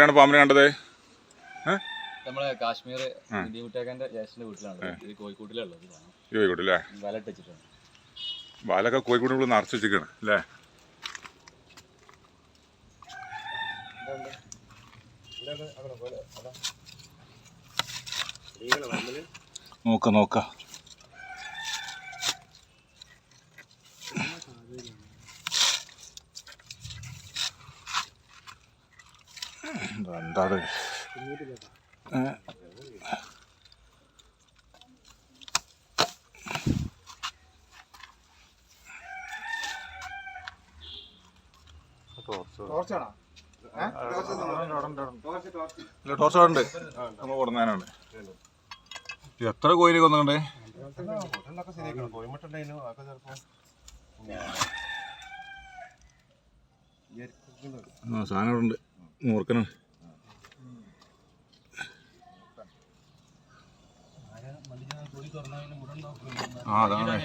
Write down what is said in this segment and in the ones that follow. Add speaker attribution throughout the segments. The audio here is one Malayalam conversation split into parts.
Speaker 1: എവിടെയാണ് പാമ്പിനെ കണ്ടത്?
Speaker 2: നമ്മളെ കാശ്മീർ മുട്ടേക്കാൻ്റെ ജ്യേഷ്ഠൻ്റെ വീട്ടിലാണ്. ഇത് കോഴിക്കോട്ടിലുള്ളത്.
Speaker 1: കോഴിക്കോട്ടില്ലേ?
Speaker 2: വല ഇട്ടിട്ടുണ്ട്.
Speaker 1: വലൊക്കെ കോഴിക്കോട് നിറച്ച് വെച്ചിരിക്കുകയാണ് അല്ലേ? നോക്ക എന്താണ് ടോർച്ചുണ്ട് നമ്മൾ കൊടുന്നതിനാണ്. എത്ര കോയിലേക്ക് വന്നിട്ടുണ്ടേ? സാധനം ഉണ്ട്. മൂർക്കനാണ്. അതാണ്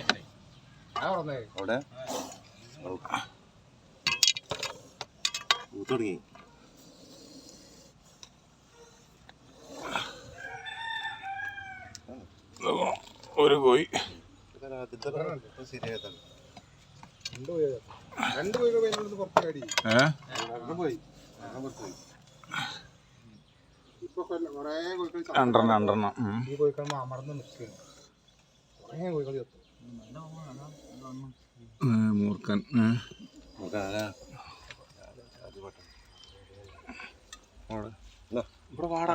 Speaker 3: തുടങ്ങി.
Speaker 1: ഒരു കോഴി രണ്ടെണ്ണം മൂർക്കൻ. ഇവിടെ വാട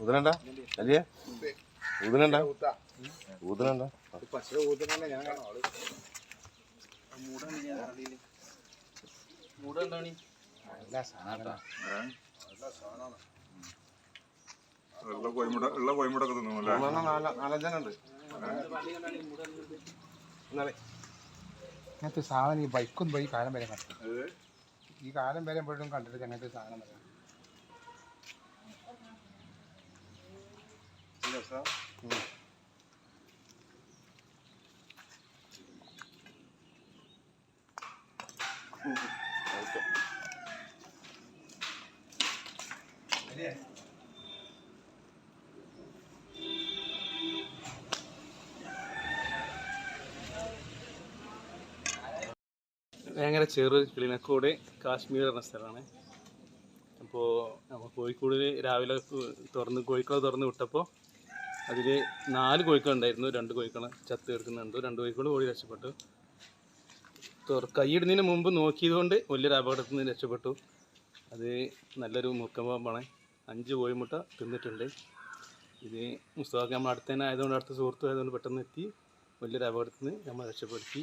Speaker 3: ഊതനണ്ട അല്ലേ? ഊതനണ്ട ഊതനണ്ട
Speaker 1: ഉള്ള കോയമ്പുടൊക്കെ തിന്നു.
Speaker 3: നാലഞ്ചനുണ്ട്.
Speaker 4: അങ്ങനത്തെ സാധനം ഈ ബൈക്കൊന്നും പോയി കാലം വരെ കണ്ടു. ഈ കാലം വരെ എപ്പോഴും കണ്ടിട്ട് അങ്ങനത്തെ സാധനം വരാം.
Speaker 5: ഭയങ്കര ചെറു കിളിനക്കോട് കാശ്മീർ എന്ന സ്ഥലമാണ്. അപ്പോൾ നമ്മൾ കോഴിക്കോട് രാവിലെ കോഴിക്കളെ തുറന്ന് വിട്ടപ്പോൾ അതിൽ 4 കോഴിക്കളുണ്ടായിരുന്നു. 2 കോഴിക്കളെ ചത്ത് കിടക്കുന്നുണ്ട്. 2 കോഴിക്കൾ ഓടി രക്ഷപ്പെട്ടു. കൈയിടുന്നതിന് മുമ്പ് നോക്കിയത് കൊണ്ട് വലിയൊരു അപകടത്തിൽ നിന്ന് രക്ഷപ്പെട്ടു. അത് നല്ലൊരു മൂർക്കൻ പാമ്പാണ്. 5 കോഴിമുട്ട തിന്നിട്ടുണ്ട്. ഇത് മുസ്തഫാക്ക് നമ്മൾ അടുത്ത് തന്നെ ആയതുകൊണ്ട്, അടുത്ത സുഹൃത്തും ആയതുകൊണ്ട് പെട്ടെന്ന് എത്തി വലിയൊരു അപകടത്തിൽ നിന്ന് നമ്മൾ രക്ഷപ്പെടുത്തി.